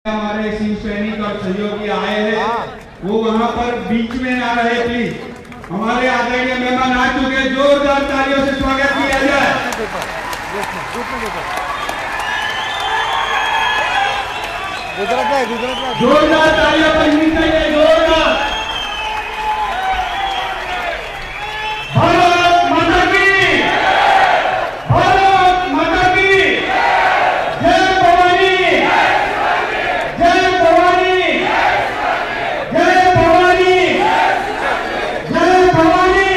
हमारे शिव सैनिक और सहयोगी आए हैं, वो वहां पर बीच में ना रहे प्लीज। हमारे आदरणीय मेहमान आ चुके, जोरदार तालियों से स्वागत किया जाए। जोरदार तालियां बजनी चाहिए, जोरदार। भारत माता की, भारत माता की जय भवानी, जय भवानी, जय भवानी, जय Bhavani.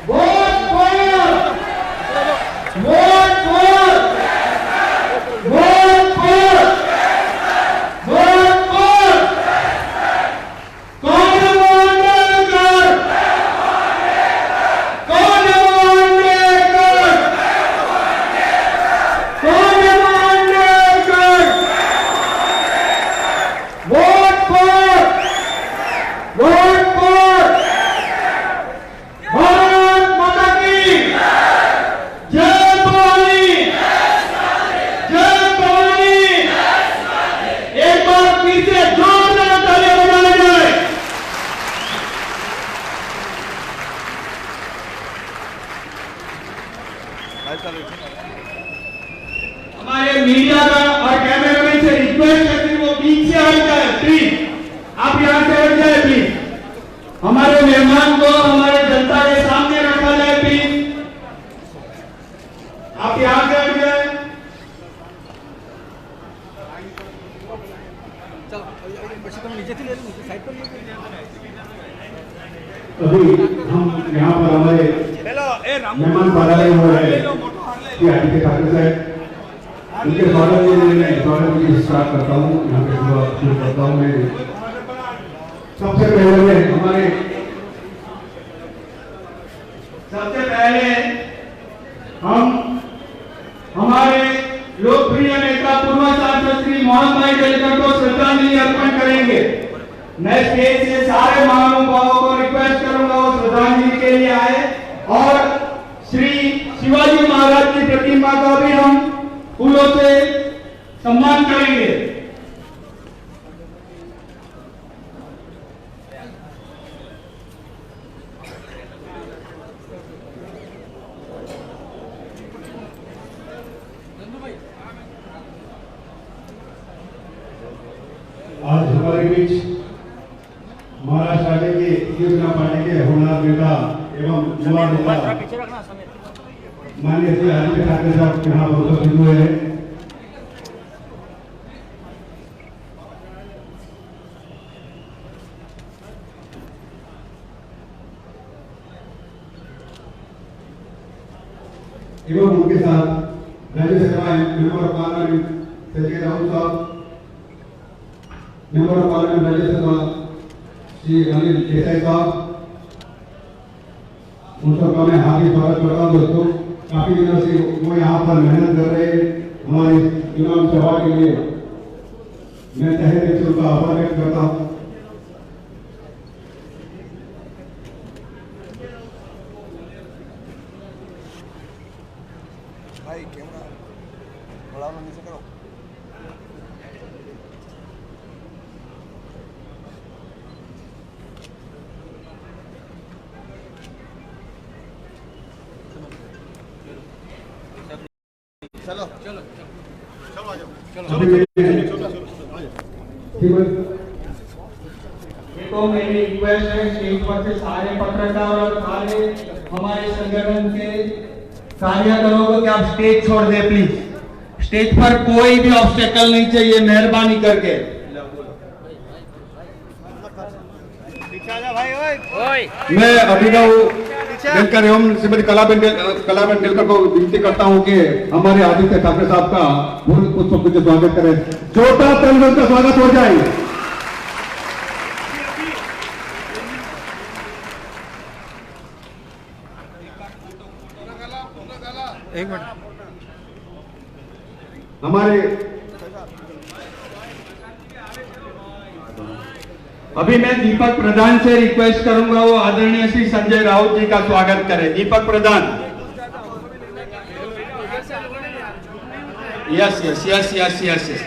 Vote vote, vote vote, vote vote, vote vote. कौन है वो अंबेडकर? कौन है वो अंबेडकर? कौन है वो Ambedkar? Vote vote, vote vote. Bharat माता की जय भवानी, जय भवानी। एक बार फिर से जोरदार तालियां बजाई जाए। हमारे मीडिया का और कैमरामैन से रिक्वेस्ट है कि वो बीच से हट जाए प्लीज। आप यहां से हट जाए प्लीज। हमारे मेहमान को हमारे जनता के सामने रखा जाए प्लीज। आप यहां से हट जाए। अभी हम यहाँ पर हमारे मेहमान पधारे हुए हैं के ठाकुर साहब, उनके स्वागत के लिए मैं स्वागत की स्टार्ट करता हूँ। यहाँ पे शुरू करता हूँ मैं। सबसे पहले हम हमारे लोकप्रिय नेता पूर्व सांसद श्री मोहन भाई टेलकर को श्रद्धांजलि अर्पण करेंगे। मैं स्टेज से सारे महानुभावों को रिक्वेस्ट करूंगा वो श्रद्धांजलि के लिए आए, और श्री शिवाजी महाराज की प्रतिमा का भी हम फूलों से सम्मान करेंगे। आज हमारे बीच महाराष्ट्र राज्य के शिवसेना पार्टी के होनहार नेता एवं युवा नेता माननीय श्री आदित्य ठाकरे साहब यहाँ पर उपस्थित हुए हैं। एवं उनके साथ Rajya Sabha member of parliament Sanjay Raut साहब, member of parliament Rajya Sabha Shri Anil Desai साहब, उन सबका मैं हार्दिक स्वागत करता हूँ। दोस्तों, काफी दिनों से वो यहाँ पर मेहनत कर रहे हैं हमारी चुनाव सभा के लिए। मैं तहे दिल से उनका आभार व्यक्त करता हूँ। भाई कैमरा थोड़ा नीचे करो। चलो चलो चलो आ जाओ। तो मेरी रिक्वेस्ट है स्टेज पर से सारे पत्रकार और सारे हमारे संगठन के कार्यकर्ताओं को कि आप स्टेज छोड़ दे प्लीज। स्टेज पर कोई भी ऑब्स्टेकल नहीं चाहिए, मेहरबानी करके। मैं अभिनव दिनकर एवं श्रीमती कलाबेन दिनकर को विनती करता हूं कि हमारे आदित्य ठाकरे साहब का पूर्ण पुष्प से स्वागत करें। जोरदार तालियों का स्वागत हो जाए। एक मिनट। हमारे अभी मैं दीपक प्रधान से रिक्वेस्ट करूंगा वो आदरणीय श्री संजय राउत जी का स्वागत करें। Deepak Pradhan. Yes yes yes yes yes yes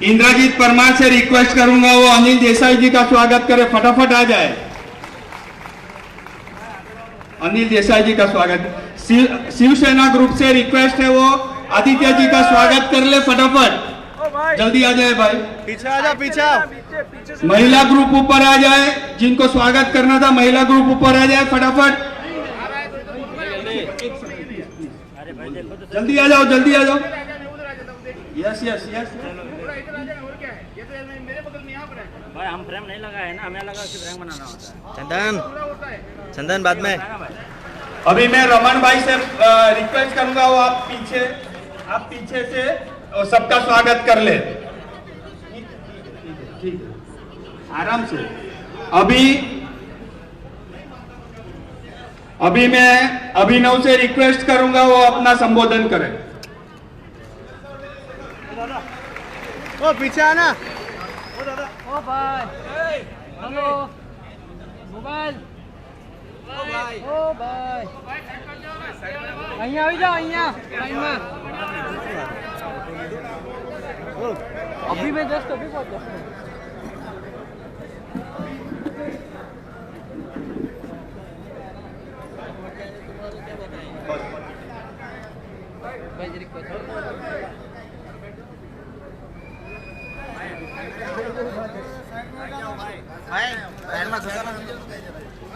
Inderjeet Parmar से रिक्वेस्ट करूंगा वो अनिल देसाई जी का स्वागत करे, फटाफट आ जाए। अनिल देसाई जी का स्वागत। शिवसेना ग्रुप से रिक्वेस्ट है वो आदित्य जी का स्वागत कर ले, फटाफट जल्दी आ जाए भाई। पीछे आ जा, पीछे। महिला ग्रुप ऊपर आ जाए, जिनको स्वागत करना था महिला ग्रुप ऊपर आ जाए फटाफट। जल्दी आ जाओ, जल्दी आ जाओ। Yes yes yes. भाई हम फ्रेम नहीं लगाए हैं ना, हमें लगा कि फ्रेम बनाना होता है। चंदन बाद में। अभी मैं रमन भाई से रिक्वेस्ट करूंगा वो आप पीछे से सबका स्वागत कर ले, ठीक है, आराम से। अभी मैं अभिनव से रिक्वेस्ट करूंगा वो अपना संबोधन करें। ओ पीछे आना। ओ भाई हेलो मोबाइल ओ भाई અહીંયા આવી જાઓ, અહીંયા લાઈનમાં अभी मैं जस्ट अभी पहुंचा।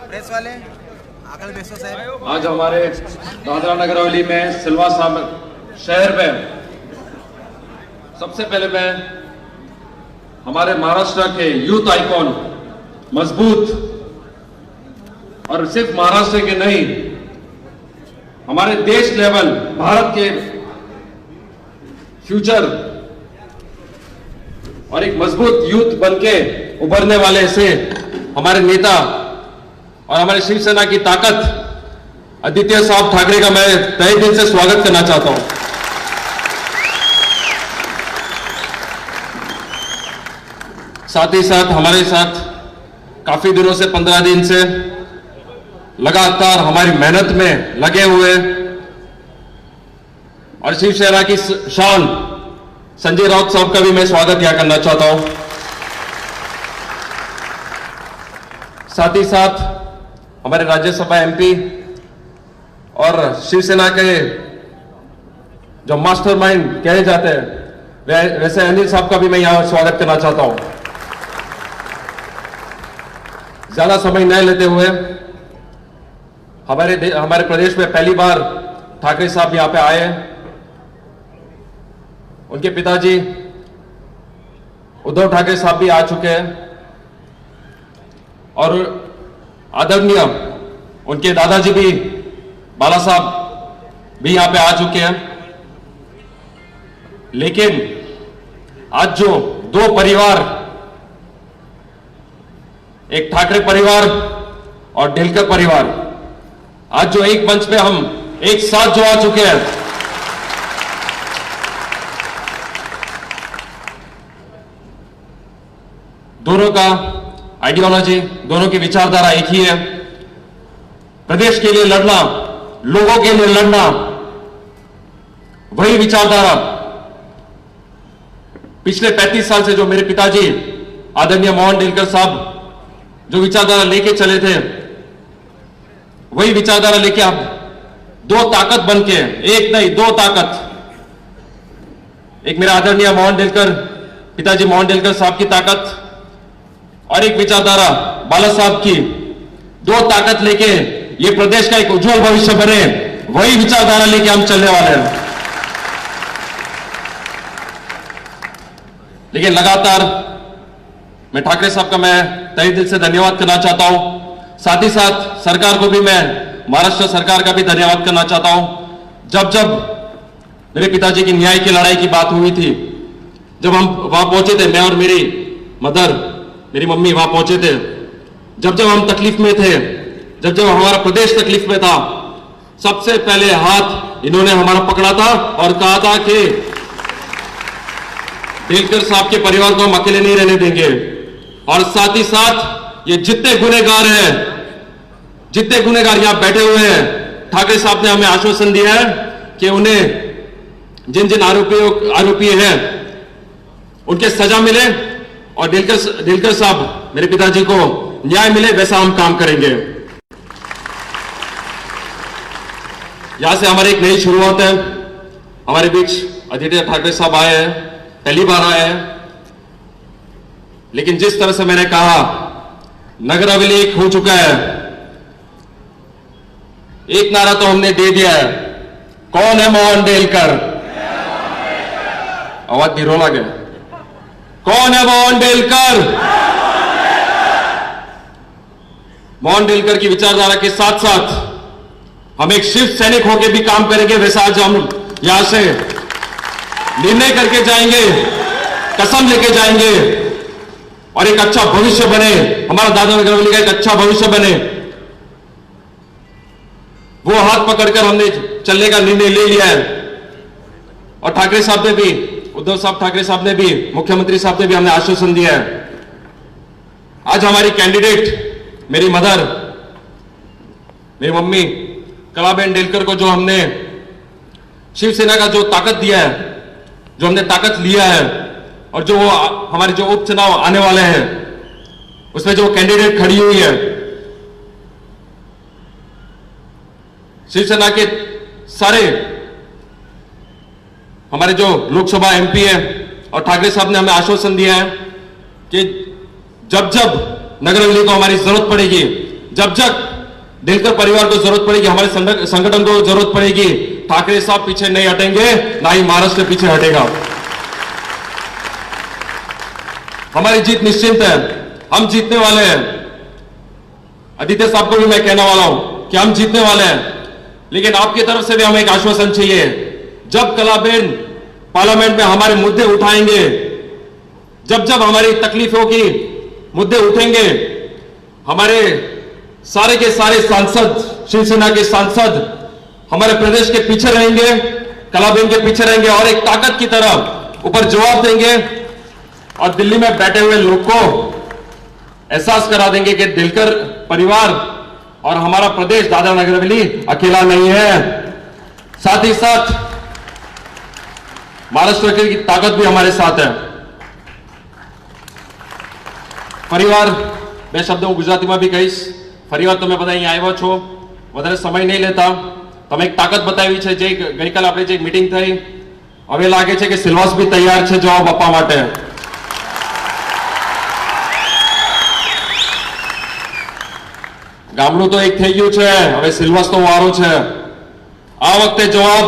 प्रेस वाले आकल बेसो साहब। आज हमारे दादरा नगर हवेली में सिलवासा शहर में सबसे पहले मैं हमारे महाराष्ट्र के यूथ आइकॉन, मजबूत, और सिर्फ महाराष्ट्र के नहीं हमारे देश लेवल भारत के फ्यूचर और एक मजबूत यूथ बनके उभरने वाले से हमारे नेता और हमारे शिवसेना की ताकत आदित्य साहब ठाकरे का मैं तहे दिल से स्वागत करना चाहता हूं। साथ ही साथ हमारे साथ काफी दिनों से 15 दिन से लगातार हमारी मेहनत में लगे हुए और शिवसेना की शान संजय राउत साहब का भी मैं स्वागत यहां करना चाहता हूं। साथ ही साथ हमारे राज्यसभा एमपी और शिवसेना के जो मास्टरमाइंड कहे जाते हैं वैसे अनिल साहब का भी मैं यहां स्वागत करना चाहता हूं। ज्यादा समय न लेते हुए हमारे प्रदेश में पहली बार ठाकरे साहब यहां पे आए। उनके पिताजी उद्धव ठाकरे साहब भी आ चुके हैं और आदरणीय उनके दादाजी भी बाला साहब भी यहां पे आ चुके हैं। लेकिन आज जो दो परिवार, एक ठाकरे परिवार और डेलकर परिवार, आज जो एक मंच पे हम एक साथ जो आ चुके हैं, दोनों का आइडियोलॉजी, दोनों की विचारधारा एक ही है। प्रदेश के लिए लड़ना, लोगों के लिए लड़ना, वही विचारधारा पिछले 35 साल से जो मेरे पिताजी आदरणीय मोहन डेलकर साहब जो विचारधारा लेके चले थे, वही विचारधारा लेके आप दो ताकत बनके, एक नहीं दो ताकत, एक मेरा आदरणीय मोहन डेलकर, पिताजी मोहन डेलकर साहब की ताकत और एक विचारधारा बाला साहब की, दो ताकत लेके ये प्रदेश का एक उज्जवल भविष्य बने, वही विचारधारा लेके हम चलने वाले हैं। लेकिन लगातार मैं ठाकरे साहब का मैं तहे दिल से धन्यवाद करना चाहता हूं। साथ ही साथ सरकार को भी मैं, महाराष्ट्र सरकार का भी धन्यवाद करना चाहता हूं। जब जब मेरे पिताजी की न्याय की लड़ाई की बात हुई थी, जब हम वहां पहुंचे थे, मैं और मेरी मदर, मेरी मम्मी वहां पहुंचे थे, जब जब हम तकलीफ में थे, जब जब हमारा प्रदेश तकलीफ में था, सबसे पहले हाथ इन्होंने हमारा पकड़ा था और कहा था कि डेलकर साहब के परिवार को हम अकेले नहीं रहने देंगे। और साथ ही साथ ये जितने गुनहगार हैं, जितने गुनहगार यहां बैठे हुए हैं, ठाकरे साहब ने हमें आश्वासन दिया है कि उन्हें जिन जिन आरोपी हैं उनके सजा मिले और दिलकर साहब मेरे पिताजी को न्याय मिले, वैसा हम काम करेंगे। यहां से हमारी एक नई शुरुआत है। हमारे बीच आदित्य ठाकरे साहब आए हैं, पहली बार आए हैं, लेकिन जिस तरह से मैंने कहा नगर हवेली एक हो चुका है, एक नारा तो हमने दे दिया है, कौन है मोहन डेलकर? आवाज धीरो लगे, कौन है मोहन डेलकर? मोहन डेलकर की विचारधारा के साथ साथ हम एक शिव सैनिक होकर भी काम करेंगे, वैसा आज हम यहां से निर्णय करके जाएंगे, कसम लेके जाएंगे और एक अच्छा भविष्य बने, हमारा दादा नगर हवेली का एक अच्छा भविष्य बने। वो हाथ पकड़कर हमने चलने का निर्णय ले लिया है और ठाकरे साहब ने भी, उद्धव साहब ठाकरे साहब ने भी, मुख्यमंत्री साहब ने भी हमें आश्वासन दिया है। आज हमारी कैंडिडेट मेरी मदर, मेरी मम्मी कलाबेन डेलकर को जो हमने शिवसेना का जो ताकत दिया है, जो हमने ताकत लिया है और जो हमारे जो उपचुनाव आने वाले हैं उसमें जो कैंडिडेट खड़ी हुई है, शिवसेना के सारे हमारे जो लोकसभा एमपी है और ठाकरे साहब ने हमें आश्वासन दिया है कि जब जब नगर हवेली को हमारी जरूरत पड़ेगी, जब जब डेलकर परिवार को जरूरत पड़ेगी, हमारे संगठन को जरूरत पड़ेगी, ठाकरे साहब पीछे नहीं हटेंगे, ना ही महाराष्ट्र पीछे हटेगा। हमारी जीत निश्चित है, हम जीतने वाले हैं। आदित्य साहब को भी मैं कहने वाला हूं कि हम जीतने वाले हैं, लेकिन आपकी तरफ से भी हमें एक आश्वासन चाहिए। जब कलाबेन पार्लियामेंट में हमारे मुद्दे उठाएंगे, जब जब हमारी तकलीफों की मुद्दे उठेंगे, हमारे सारे के सारे सांसद, शिवसेना के सांसद हमारे प्रदेश के पीछे रहेंगे, कलाबेन के पीछे रहेंगे और एक ताकत की तरह ऊपर जवाब देंगे और दिल्ली में बैठे हुए लोग को एहसास करा देंगे कि डेलकर परिवार और हमारा प्रदेश दादरा नगर हवेली अकेला नहीं है। साथ ही साथ महाराष्ट्र की ताकत भी हमारे साथ है। परिवार બે શબ્દો હું ગુજરાતીમાં બી કહીશ। ફરીવાર તમે બધા અહીં આવ્યા છો, વધારે સમય નહીં લેતા, તમે એક તાકાત બતાવી છે। જે ગઈકાલે આપણે જે મીટિંગ થઈ, હવે લાગે છે કે સિલવાસ બી તૈયાર છે જવાબ આપવા માટે। ગામડું તો એક થઈ ગયું છે, હવે સિલવાસ તો વારો છે। આ વખતે જવાબ,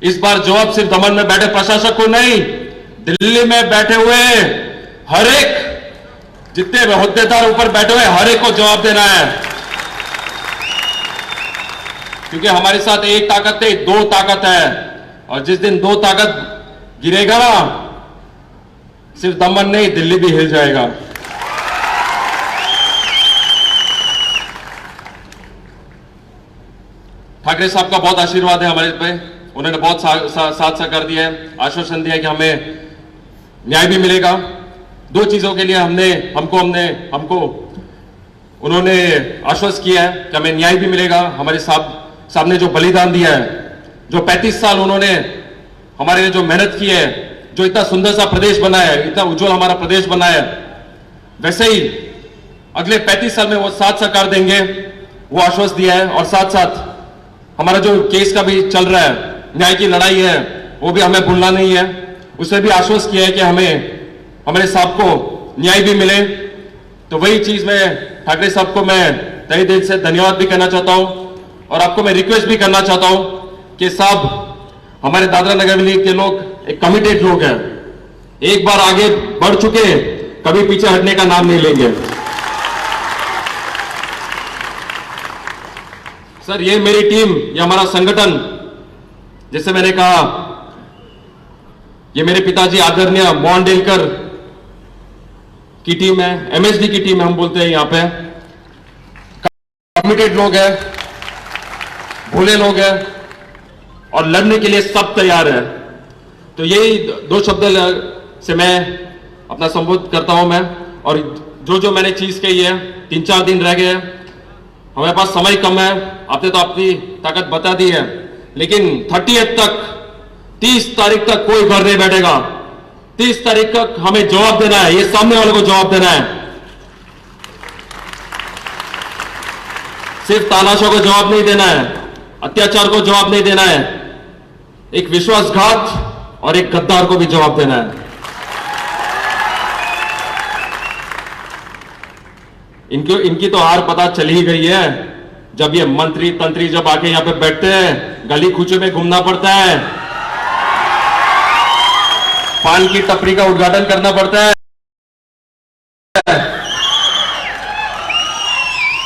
इस बार जवाब सिर्फ दमन में बैठे प्रशासक को नहीं, दिल्ली में बैठे हुए हर एक जितने होद्देदार ऊपर बैठे हुए हर एक को जवाब देना है। क्योंकि हमारे साथ एक ताकत है, दो ताकत है, और जिस दिन दो ताकत गिरेगा ना, सिर्फ दमन नहीं दिल्ली भी हिल जाएगा। ठाकरे साहब का बहुत आशीर्वाद है हमारे पे, उन्होंने बहुत साथ सहकार दिया है, आश्वासन दिया कि हमें न्याय भी मिलेगा। दो चीजों के लिए हमको उन्होंने आश्वस्त किया है कि हमें न्याय भी मिलेगा। हमारे साहब ने जो बलिदान दिया है, जो 35 साल उन्होंने हमारे लिए जो मेहनत की है, जो इतना सुंदर सा प्रदेश बनाया है, इतना उज्जवल हमारा प्रदेश बनाया है, वैसे ही अगले 35 साल में वो साथ सहकार देंगे, वो आश्वस्त दिया है। और साथ साथ हमारा जो केस का भी चल रहा है, न्याय की लड़ाई है, वो भी हमें भूलना नहीं है। उससे भी आश्वस्त किया है कि हमारे साहब को न्याय भी मिले। तो वही चीज मैं ठाकरे साहब को मैं तहे दिल से धन्यवाद भी करना चाहता हूं और आपको मैं रिक्वेस्ट भी करना चाहता हूं कि साहब, हमारे दादरा नगर हवेली के लोग एक कमिटेड लोग हैं, एक बार आगे बढ़ चुके, कभी पीछे हटने का नाम नहीं लेंगे। सर, ये मेरी टीम, ये हमारा संगठन, जैसे मैंने कहा, ये मेरे पिताजी आदरणीय मोहन डेलकर की टीम है, एमएसडी की टीम है, हम बोलते हैं यहाँ पे। कमिटेड लोग हैं, भोले लोग हैं और लड़ने के लिए सब तैयार है। तो यही दो शब्द से मैं अपना संबोधित करता हूं मैं। और जो मैंने चीज कही है, 3-4 दिन रह गए, हमारे पास समय कम है, आपने तो अपनी ताकत बता दी है, लेकिन 30th तक 30 तारीख तक कोई घर नहीं बैठेगा। 30 तारीख तक हमें जवाब देना है, ये सामने वाले को जवाब देना है। सिर्फ तानाशाह को जवाब नहीं देना है, अत्याचार को जवाब नहीं देना है, एक विश्वासघात और एक गद्दार को भी जवाब देना है। इनकी तो हार पता चल ही गई है। जब ये मंत्री तंत्री जब आके यहां पे बैठते हैं, गली कूचे में घूमना पड़ता है, पान की टपरी का उद्घाटन करना पड़ता है।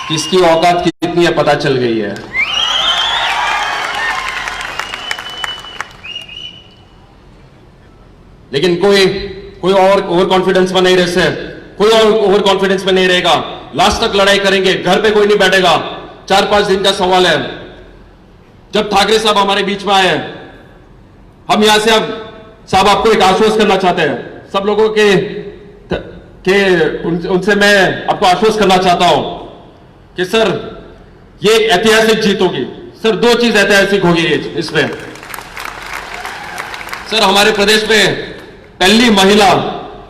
किसकी औकात कितनी है पता चल गई है। लेकिन कोई और ओवर कॉन्फिडेंस में नहीं रह से, कोई और ओवर कॉन्फिडेंस में नहीं रहेगा। लास्ट तक लड़ाई करेंगे, घर पे कोई नहीं बैठेगा। 4-5 दिन का सवाल है। जब ठाकरे साहब हमारे बीच में आए, हम यहां से अब साहब आपको एक आश्वस्त करना चाहते हैं, सब लोगों के उनसे मैं आपको आश्वस्त करना चाहता हूं कि सर ये एक ऐतिहासिक जीत होगी। सर 2 चीज ऐतिहासिक होगी इसमें। सर हमारे प्रदेश में पहली महिला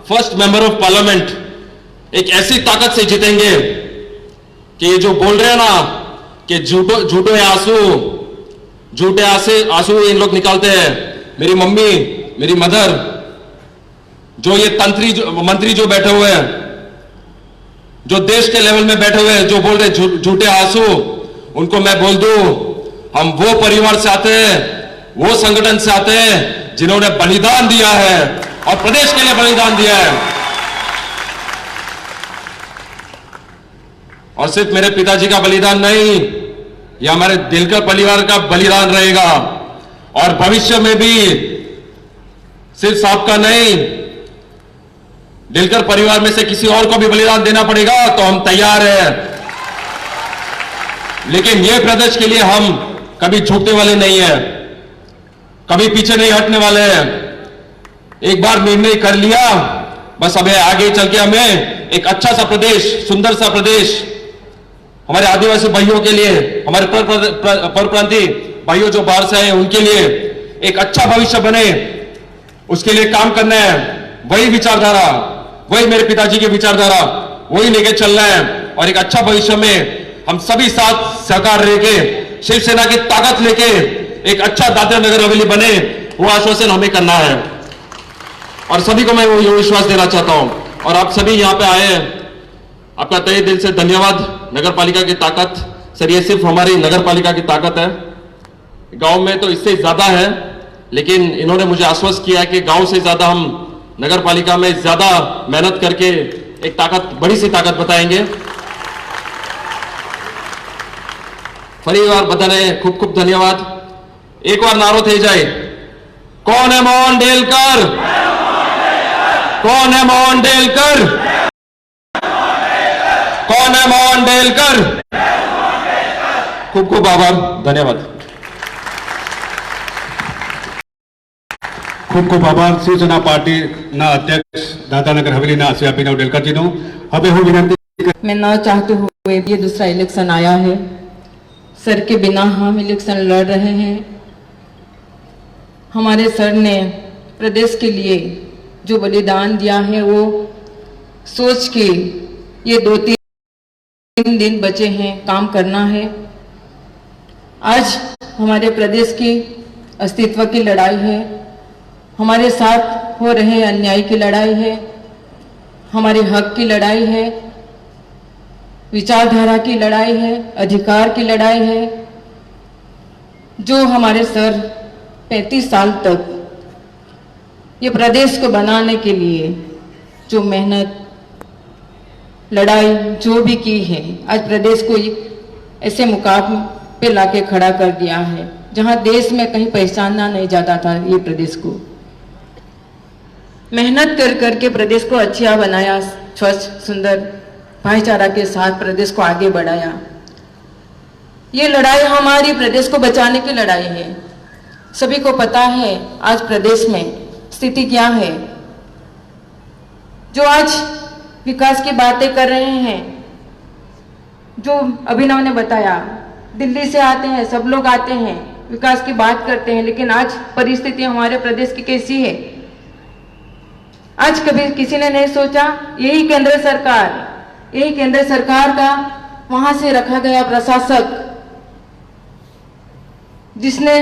फर्स्ट मेंबर ऑफ पार्लियामेंट एक ऐसी ताकत से जीतेंगे कि ये जो बोल रहे हैं ना कि झूठे आंसू इन लोग निकालते हैं। मेरी मम्मी, मेरी मदर, जो ये मंत्री जो बैठे हुए हैं, जो देश के लेवल में बैठे हुए हैं, जो बोल रहे झूठे आंसू, उनको मैं बोल दूं, हम वो परिवार से आते हैं, वो संगठन से आते हैं जिन्होंने बलिदान दिया है और प्रदेश के लिए बलिदान दिया है। और सिर्फ मेरे पिताजी का बलिदान नहीं, यह हमारे दिलकर परिवार का बलिदान रहेगा। और भविष्य में भी सिर्फ साहब का नहीं, दिलकर परिवार में से किसी और को भी बलिदान देना पड़ेगा तो हम तैयार हैं। लेकिन यह प्रदेश के लिए हम कभी झुकने वाले नहीं हैं, कभी पीछे नहीं हटने वाले हैं। एक बार निर्णय कर लिया, बस अब आगे चल के हमें एक अच्छा सा प्रदेश, सुंदर सा प्रदेश, हमारे आदिवासी भाइयों के लिए, हमारे परप्रांतीय भाइयों जो बाहर से आए उनके लिए एक अच्छा भविष्य बने, उसके लिए काम करना है। वही विचारधारा, वही मेरे पिताजी की विचारधारा, वही लेके चलना है। और एक अच्छा भविष्य में हम सभी साथ सहकार लेके, शिवसेना की ताकत लेके एक अच्छा दादरा नगर हवेली बने, वो आश्वासन हमें करना है। और सभी को मैं वो विश्वास देना चाहता हूं। और आप सभी यहां पे आए हैं, आपका तहे दिल से धन्यवाद। नगर पालिका की ताकत, सर ये सिर्फ हमारी नगर पालिका की ताकत है, गांव में तो इससे ज्यादा है। लेकिन इन्होंने मुझे आश्वस्त किया कि गांव से ज्यादा हम नगर पालिका में ज्यादा मेहनत करके एक ताकत, बड़ी सी ताकत बताएंगे। परिवार बताने खूब खूब धन्यवाद। एक बार नारो थे जाए, कौन है मोहन डेलकर, कौन है मोहन डेलकर, कौन है मोहन डेलकर। खूब खूब आभार, धन्यवाद। ખૂબ ખૂબ આભાર શિવસેના પાર્ટીના અધ્યક્ષ દાદાનગર હવેલીના શ્રી અભિનવ ડેલકરજીનો। હવે હું વિનંતી मैं ना चाहते हुए भी ये दूसरा इलेक्शन आया है। सर के बिना हम इलेक्शन लड़ रहे हैं। हमारे सर ने प्रदेश के लिए जो बलिदान दिया है, वो सोच के ये 2-3 दिन बचे हैं, काम करना है। आज हमारे प्रदेश की अस्तित्व की लड़ाई है, हमारे साथ हो रहे अन्याय की लड़ाई है, हमारे हक की लड़ाई है, विचारधारा की लड़ाई है, अधिकार की लड़ाई है। जो हमारे सर 35 साल तक ये प्रदेश को बनाने के लिए जो मेहनत, लड़ाई जो भी की है, आज प्रदेश को ऐसे मुकाम पे लाके खड़ा कर दिया है जहां देश में कहीं पहचाना नहीं जाता था। ये प्रदेश को मेहनत कर करके प्रदेश को अच्छा बनाया, स्वच्छ सुंदर भाईचारा के साथ प्रदेश को आगे बढ़ाया। ये लड़ाई हमारी प्रदेश को बचाने की लड़ाई है। सभी को पता है आज प्रदेश में स्थिति क्या है। जो आज विकास की बातें कर रहे हैं, जो अभिनव ने बताया, दिल्ली से आते हैं, सब लोग आते हैं, विकास की बात करते हैं, लेकिन आज परिस्थिति हमारे प्रदेश की कैसी है? आज कभी किसी ने नहीं सोचा। यही केंद्र सरकार का वहां से रखा गया प्रशासक, जिसने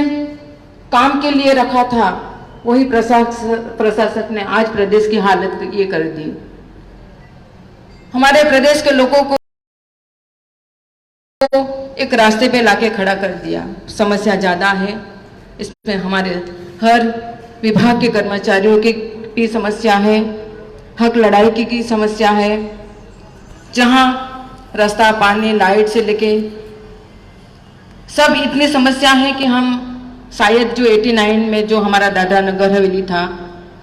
काम के लिए रखा था, वही प्रशासक ने आज प्रदेश की हालत ये कर दी। हमारे प्रदेश के लोगों को एक रास्ते पे लाके खड़ा कर दिया। समस्या ज्यादा है, इसमें हमारे हर विभाग के कर्मचारियों की समस्या है, हक लड़ाई की समस्या है, जहां रास्ता, पानी, लाइट से लेके सब इतनी समस्या है कि हम शायद जो 89 में जो हमारा दादरा नगर हवेली था,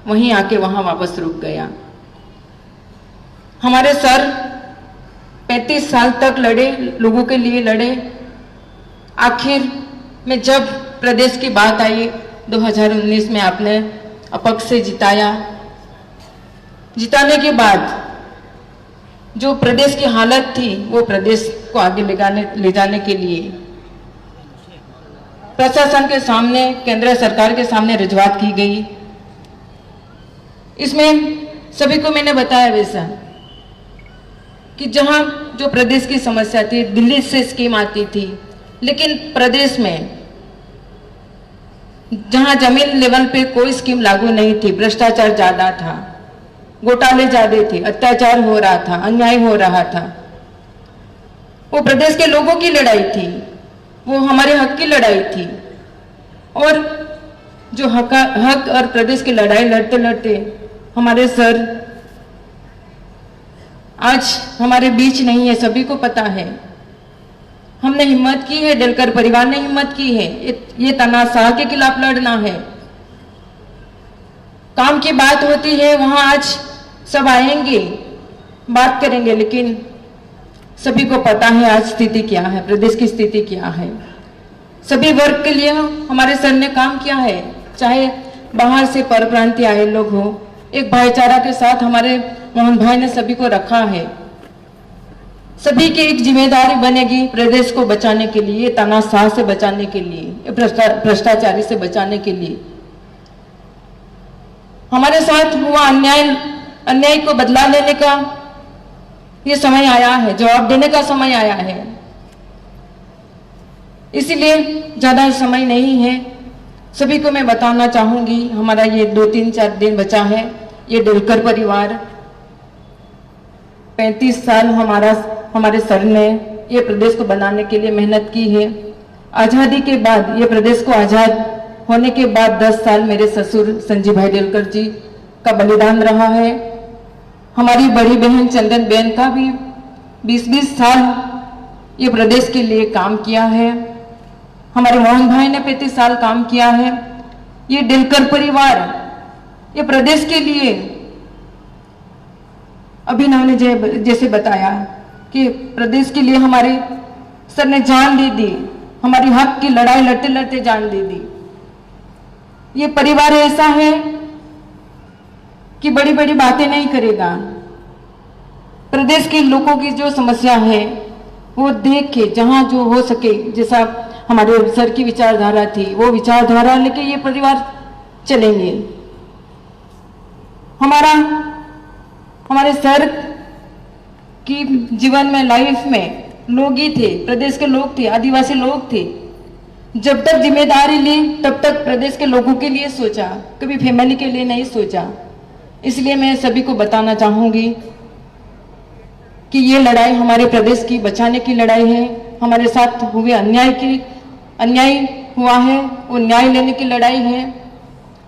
वहीं आके वहां वापस रुक गया। हमारे सर 35 साल तक लड़े, लोगों के लिए लड़े। आखिर में जब प्रदेश की बात आई 2019 में, आपने अपक्ष से जिताया। जिताने के बाद जो प्रदेश की हालत थी, वो प्रदेश को आगे ले जाने के लिए प्रशासन के सामने, केंद्र सरकार के सामने रजूआत की गई। इसमें सभी को मैंने बताया वैसा कि जहां जो प्रदेश की समस्या थी, दिल्ली से स्कीम आती थी, लेकिन प्रदेश में जहां जमीन लेवल पे कोई स्कीम लागू नहीं थी, भ्रष्टाचार ज्यादा था, घोटाले ज्यादा थे, अत्याचार हो रहा था, अन्याय हो रहा था। वो प्रदेश के लोगों की लड़ाई थी, वो हमारे हक की लड़ाई थी। और जो हक और प्रदेश की लड़ाई लड़ते लड़ते हमारे सर आज हमारे बीच नहीं है, सभी को पता है। हमने हिम्मत की है, डेलकर परिवार ने हिम्मत की है, ये तानाशाह के खिलाफ लड़ना है। काम की बात होती है, वहां आज सब आएंगे, बात करेंगे, लेकिन सभी को पता है आज स्थिति क्या है, प्रदेश की स्थिति क्या है। सभी वर्ग के लिए हमारे सर ने काम किया है, चाहे बाहर से परप्रांतीय आए लोग हो। एक भाईचारा के साथ हमारे मोहन भाई ने सभी को रखा है। सभी की एक जिम्मेदारी बनेगी प्रदेश को बचाने के लिए, तानाशाह से बचाने के लिए, भ्रष्टाचारी से बचाने के लिए। हमारे साथ हुआ अन्याय को बदला लेने का ये समय आया है, जवाब देने का समय आया है। इसीलिए ज्यादा समय नहीं है, सभी को मैं बताना चाहूंगी, हमारा ये 2-3-4 दिन बचा है। ये डेलकर परिवार 35 साल हमारे सर ने ये प्रदेश को बनाने के लिए मेहनत की है। आजादी के बाद, ये प्रदेश को आजाद होने के बाद 10 साल मेरे ससुर संजीव भाई डेलकर जी का बलिदान रहा है। हमारी बड़ी बहन चंदन बहन का भी 20-20 साल ये प्रदेश के लिए काम किया है। हमारे मोहन भाई ने 35 साल काम किया है। ये डेलकर परिवार ये प्रदेश के लिए, अभिनव ने जैसे बताया कि प्रदेश के लिए हमारे सर ने जान दे दी, हमारी हक की लड़ाई लड़ते लड़ते जान दे दी। ये परिवार ऐसा है कि बड़ी बड़ी बातें नहीं करेगा, प्रदेश के लोगों की जो समस्या है वो देख के जहां जो हो सके, जैसा हमारे सर की विचारधारा थी, वो विचारधारा लेके ये परिवार चलेंगे। हमारे सर की जीवन में, लाइफ में लोग ही थे, प्रदेश के लोग थे, आदिवासी लोग थे। जब तक जिम्मेदारी ली तब तक प्रदेश के लोगों के लिए सोचा, कभी फैमिली के लिए नहीं सोचा। इसलिए मैं सभी को बताना चाहूंगी कि ये लड़ाई हमारे प्रदेश की बचाने की लड़ाई है। हमारे साथ हुए अन्याय हुआ है, वो न्याय लेने की लड़ाई है।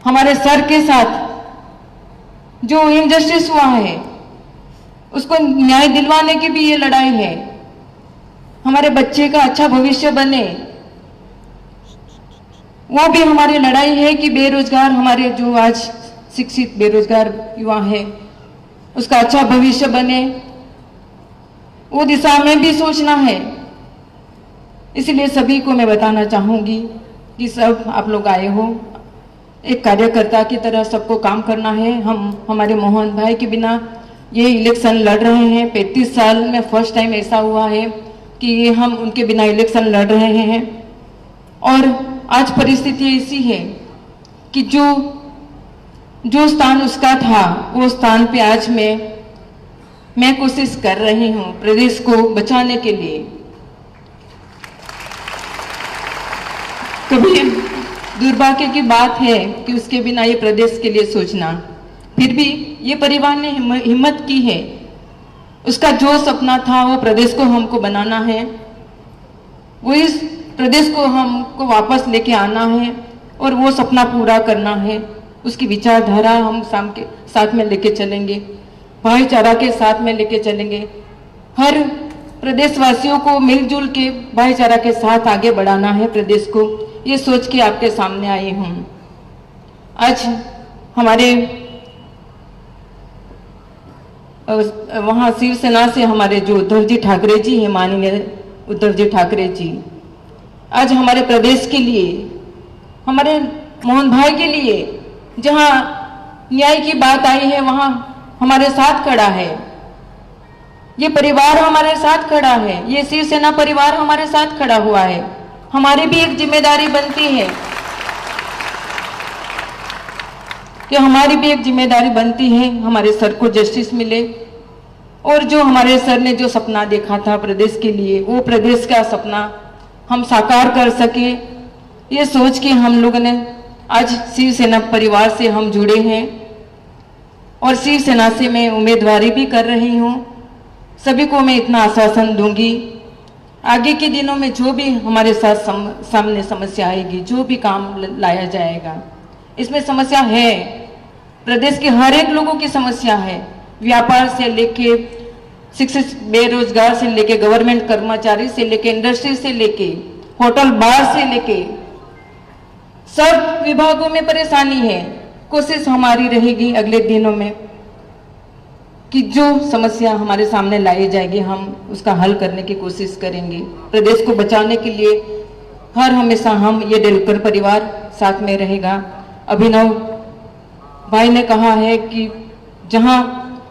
हमारे सर के साथ जो इनजस्टिस हुआ है उसको न्याय दिलवाने की भी ये लड़ाई है। हमारे बच्चे का अच्छा भविष्य बने, वो भी हमारी लड़ाई है कि बेरोजगार, हमारे जो आज शिक्षित बेरोजगार युवा है, उसका अच्छा भविष्य बने, वो दिशा में भी सोचना है। इसलिए सभी को मैं बताना चाहूंगी कि सब आप लोग आए हो, एक कार्यकर्ता की तरह सबको काम करना है। हम हमारे मोहन भाई के बिना ये इलेक्शन लड़ रहे हैं। 35 साल में फर्स्ट टाइम ऐसा हुआ है कि हम उनके बिना इलेक्शन लड़ रहे हैं। और आज परिस्थिति ऐसी है कि जो स्थान उसका था वो स्थान पे आज मैं कोशिश कर रही हूँ प्रदेश को बचाने के लिए। कभी दुर्भाग्य की बात है कि उसके बिना ये प्रदेश के लिए सोचना, फिर भी ये परिवार ने हिम्मत की है। उसका जो सपना था वो प्रदेश को हमको बनाना है, वो इस प्रदेश को हमको वापस लेके आना है और वो सपना पूरा करना है। उसकी विचारधारा हम साथ में लेके चलेंगे, भाईचारा के साथ में लेके चलेंगे। हर प्रदेशवासियों को मिलजुल के भाईचारा के साथ आगे बढ़ाना है प्रदेश को, ये सोच के आपके सामने आई हूँ। आज हमारे वहाँ शिवसेना से हमारे जो उद्धव जी ठाकरे जी हैं, माननीय उद्धव जी ठाकरे जी, आज हमारे प्रदेश के लिए, हमारे मोहन भाई के लिए जहाँ न्याय की बात आई है वहाँ हमारे साथ खड़ा है। ये परिवार हमारे साथ खड़ा है, ये शिवसेना परिवार हमारे साथ खड़ा हुआ है। हमारी भी एक जिम्मेदारी बनती है कि हमारी भी एक जिम्मेदारी बनती है हमारे सर को जस्टिस मिले और जो हमारे सर ने जो सपना देखा था प्रदेश के लिए, वो प्रदेश का सपना हम साकार कर सके। ये सोच के हम लोगों ने आज शिवसेना परिवार से हम जुड़े हैं और शिवसेना से मैं उम्मीदवारी भी कर रही हूँ। सभी को मैं इतना आश्वासन दूंगी, आगे के दिनों में जो भी हमारे साथ सामने समस्या आएगी, जो भी काम लाया जाएगा, इसमें समस्या है, प्रदेश के हर एक लोगों की समस्या है। व्यापार से लेके शिक्षित बेरोजगार से लेके गवर्नमेंट कर्मचारी से लेके इंडस्ट्री से लेके होटल बार से लेके सब विभागों में परेशानी है। कोशिश हमारी रहेगी अगले दिनों में कि जो समस्या हमारे सामने लाई जाएगी हम उसका हल करने की कोशिश करेंगे। प्रदेश को बचाने के लिए हर हमेशा हम ये डेलकर परिवार साथ में रहेगा। अभिनव भाई ने कहा है कि जहां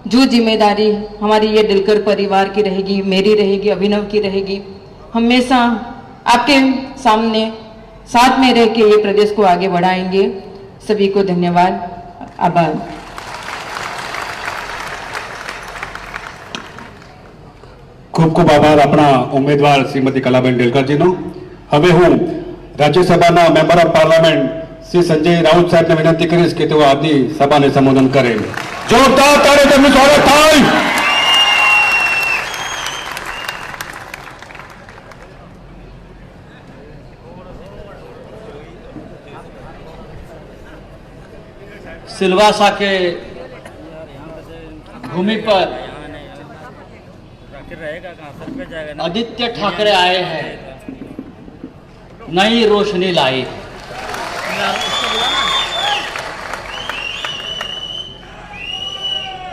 जो जिम्मेदारी हमारी ये डेलकर परिवार की रहेगी, मेरी रहेगी, अभिनव की रहेगी, हमेशा आपके सामने साथ में रह के ये प्रदेश को आगे बढ़ाएंगे। सभी को धन्यवाद, आभार। ખૂબ ખૂબ આભાર આપણા ઉમેદવાર શ્રીમતી કલાબેન ડેલકરજીનો। હવે હું રાજ્યસભાના member of parliament Shri Sanjay Raut સાહેબને વિનંતી કરીશ કે તેઓ આજની સભાને સંબોધન કરે। જોરદાર તાળી તેમનું સ્વાગત થાય। सिलवासा के भूमि पर आदित्य ठाकरे आए हैं, नई रोशनी लाई।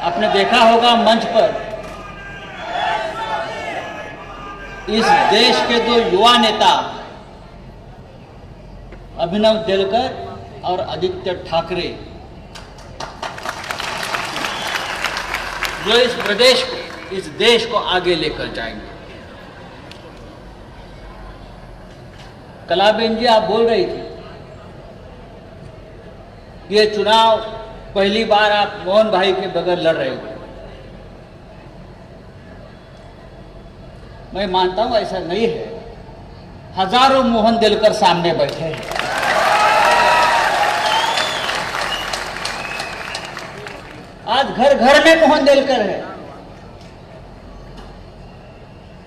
आपने देखा होगा मंच पर इस देश के दो युवा नेता अभिनव डेलकर और आदित्य ठाकरे जो इस प्रदेश को, इस देश को आगे लेकर जाएंगे। कलाबेन जी आप बोल रही थी ये चुनाव पहली बार आप मोहन भाई के बगैर लड़ रहे हो। मैं मानता हूं ऐसा नहीं है, हजारों मोहन डेलकर सामने बैठे हैं। आज घर घर में मोहन डेलकर है,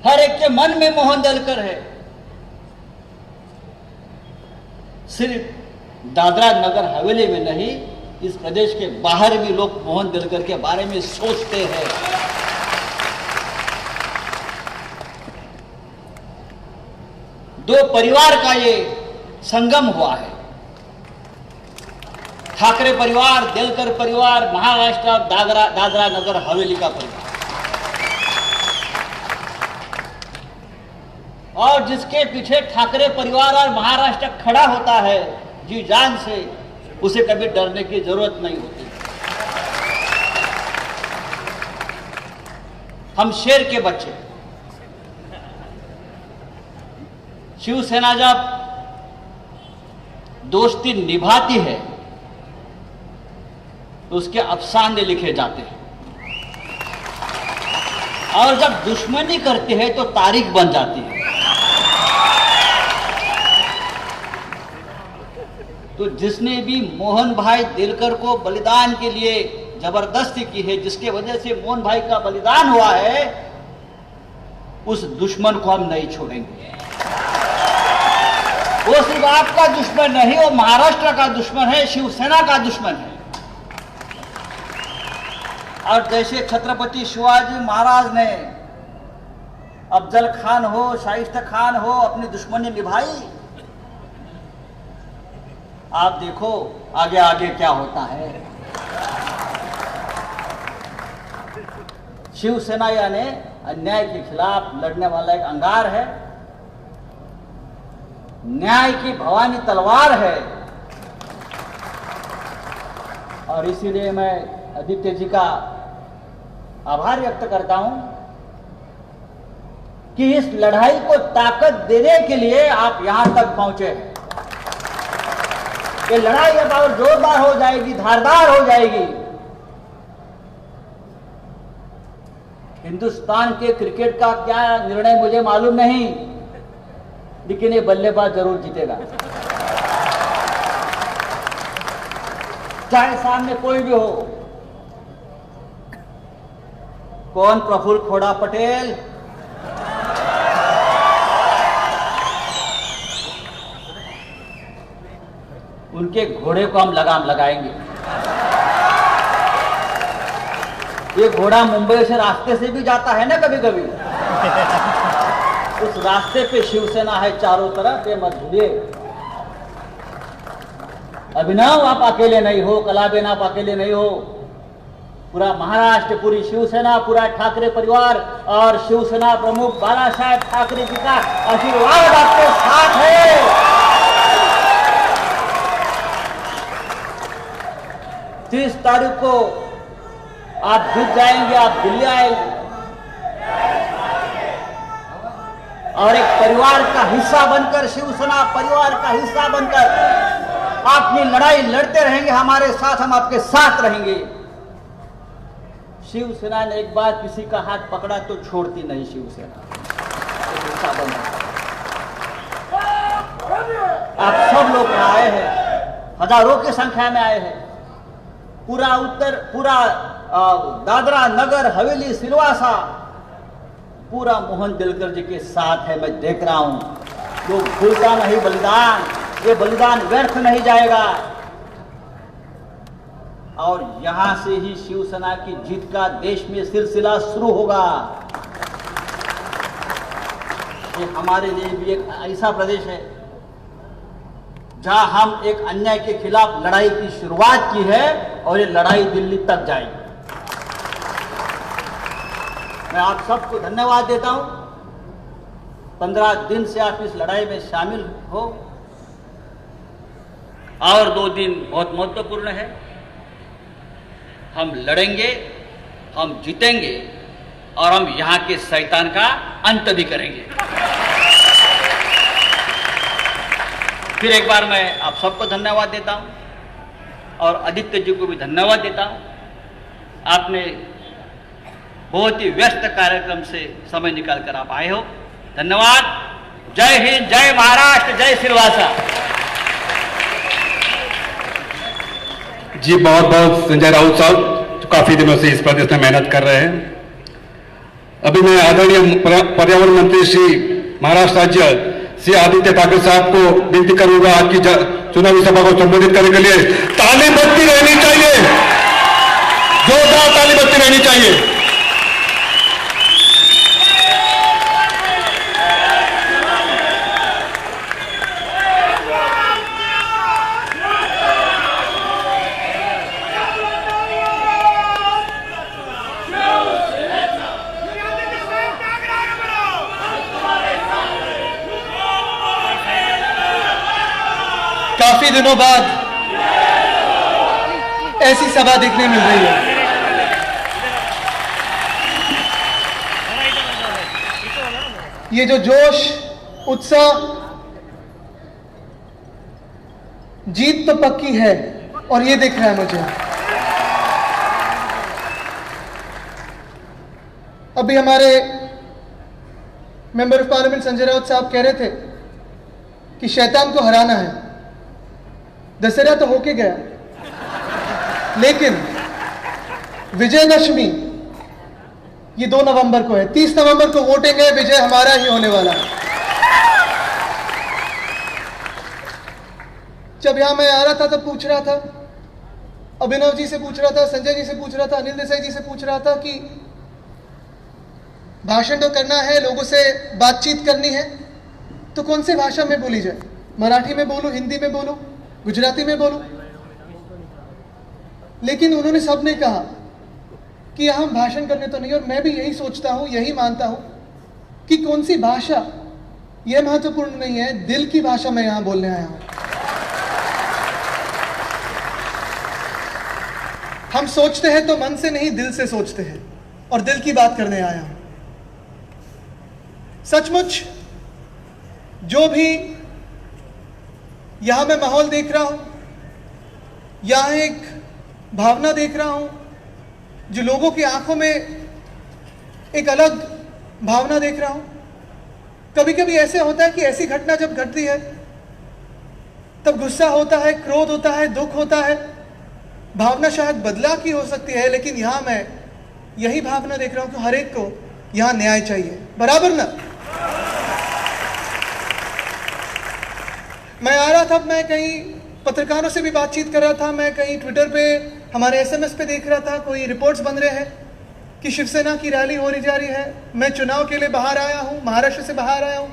हर एक के मन में मोहन डेलकर है। सिर्फ दादरा नगर हवेली में नहीं, इस प्रदेश के बाहर भी लोग मोहन डेलकर के बारे में सोचते हैं। दो परिवार का ये संगम हुआ है, ठाकरे परिवार, डेलकर परिवार, महाराष्ट्र और दादरा नगर हवेली का परिवार। और जिसके पीछे ठाकरे परिवार और महाराष्ट्र खड़ा होता है जी जान से, उसे कभी डरने की जरूरत नहीं होती। हम शेर के बच्चे। शिवसेना जब दोस्ती निभाती है तो उसके अफसाने लिखे जाते हैं, और जब दुश्मनी करती है तो तारीख बन जाती है। तो जिसने भी मोहन भाई दिलकर को बलिदान के लिए जबरदस्ती की है, जिसके वजह से मोहन भाई का बलिदान हुआ है, उस दुश्मन को हम नहीं छोड़ेंगे। वो सिर्फ आपका दुश्मन नहीं, वो महाराष्ट्र का दुश्मन है, शिवसेना का दुश्मन है। और जैसे छत्रपति शिवाजी महाराज ने अफजल खान हो, शाइस्ता खान हो, अपनी दुश्मनी निभाई, आप देखो आगे आगे क्या होता है। शिवसेना यानी अन्याय के खिलाफ लड़ने वाला एक अंगार है, न्याय की भवानी तलवार है। और इसीलिए मैं आदित्य जी का आभार व्यक्त करता हूं कि इस लड़ाई को ताकत देने के लिए आप यहां तक पहुंचे हैं। ये लड़ाई अब और जोरदार हो जाएगी, धारदार हो जाएगी। हिंदुस्तान के क्रिकेट का क्या निर्णय मुझे मालूम नहीं, लेकिन ये बल्लेबाज जरूर जीतेगा, चाहे सामने कोई भी हो। कौन? प्रफुल्ल खोड़ा पटेल। उनके घोड़े को हम लगाम लगाएंगे। ये घोड़ा मुंबई से रास्ते से भी जाता है ना कभी कभी, उस रास्ते पे शिवसेना है चारों तरफ, ये मत भूलिए। अभिनव आप अकेले नहीं हो, कलाबेन आप अकेले नहीं हो, पूरा महाराष्ट्र, पूरी शिवसेना, पूरा ठाकरे परिवार और शिवसेना प्रमुख बाला साहेब ठाकरे जी का आशीर्वाद आपके साथ है। 30 तारीख को आप जीत जाएंगे, आप दिल्ली आएंगे और एक परिवार का हिस्सा बनकर, शिवसेना परिवार का हिस्सा बनकर अपनी लड़ाई लड़ते रहेंगे हमारे साथ, हम आपके साथ रहेंगे। शिवसेना ने एक बार किसी का हाथ पकड़ा तो छोड़ती नहीं शिवसेना। आप सब लोग आए हैं, हजारों की संख्या में आए हैं, पूरा दादरा नगर हवेली सिलवासा पूरा मोहन दिलकर जी के साथ है। मैं देख रहा हूं, जो भूलता नहीं बलिदान, ये बलिदान व्यर्थ नहीं जाएगा। और यहां से ही शिवसेना की जीत का देश में सिलसिला शुरू होगा। ये हमारे लिए भी एक ऐसा प्रदेश है जहां हम एक अन्याय के खिलाफ लड़ाई की शुरुआत की है और ये लड़ाई दिल्ली तक जाएगी। मैं आप सबको धन्यवाद देता हूं। 15 दिन से आप इस लड़ाई में शामिल हो, और 2 दिन बहुत महत्वपूर्ण है। हम लड़ेंगे, हम जीतेंगे और हम यहां के शैतान का अंत भी करेंगे। फिर एक बार मैं आप सबको धन्यवाद देता हूं और आदित्य जी को भी धन्यवाद देता हूं। आपने बहुत ही व्यस्त कार्यक्रम से समय निकालकर आप आए हो, धन्यवाद। जय हिंद, जय महाराष्ट्र, जय सिलवासा। जी बहुत बहुत संजय राउत साहब, जो काफी दिनों से इस प्रदेश में मेहनत कर रहे हैं। अभी मैं आदरणीय पर्यावरण मंत्री श्री महाराष्ट्र राज्य श्री आदित्य ठाकरे साहब को विनती करूंगा, आपकी चुनावी सभा को संबोधित करने के लिए ताली बजती रहनी चाहिए, जोरदार ताली बजती रहनी चाहिए। काफी दिनों बाद ऐसी सभा देखने मिल रही है। ये जो जोश, उत्साह, जीत तो पक्की है और ये दिख रहा है मुझे। अभी हमारे member of parliament Sanjay Raut साहब कह रहे थे कि शैतान को हराना है। दशहरा तो होके गया, लेकिन विजयदशमी ये 2 नवंबर को है। 30 नवंबर को वोटिंग है, विजय हमारा ही होने वाला है। जब यहां मैं आ रहा था तो पूछ रहा था, अभिनव जी से पूछ रहा था, संजय जी से पूछ रहा था, अनिल देसाई जी से पूछ रहा था कि भाषण तो करना है, लोगों से बातचीत करनी है, तो कौन सी भाषा में बोली जाए? मराठी में बोलूं, हिंदी में बोलूं, गुजराती में बोलूं? लेकिन उन्होंने सबने कहा कि हम भाषण करने तो नहीं, और मैं भी यही सोचता हूं, यही मानता हूं कि कौन सी भाषा यह महत्वपूर्ण नहीं है, दिल की भाषा मैं यहां बोलने आया हूं। हम सोचते हैं तो मन से नहीं, दिल से सोचते हैं, और दिल की बात करने आया हूं। सचमुच जो भी यहां मैं माहौल देख रहा हूं, यहां एक भावना देख रहा हूं, जो लोगों की आंखों में एक अलग भावना देख रहा हूं। कभी कभी ऐसे होता है कि ऐसी घटना जब घटती है तब गुस्सा होता है, क्रोध होता है, दुख होता है, भावना शायद बदलाव की हो सकती है, लेकिन यहां मैं यही भावना देख रहा हूं कि हर एक को यहां न्याय चाहिए, बराबर ना? मैं आ रहा था, मैं कहीं पत्रकारों से भी बातचीत कर रहा था, मैं कहीं ट्विटर पे, हमारे एसएमएस पे देख रहा था, कोई रिपोर्ट्स बन रहे हैं कि शिवसेना की रैली हो रही जा रही है। मैं चुनाव के लिए बाहर आया हूं, महाराष्ट्र से बाहर आया हूं,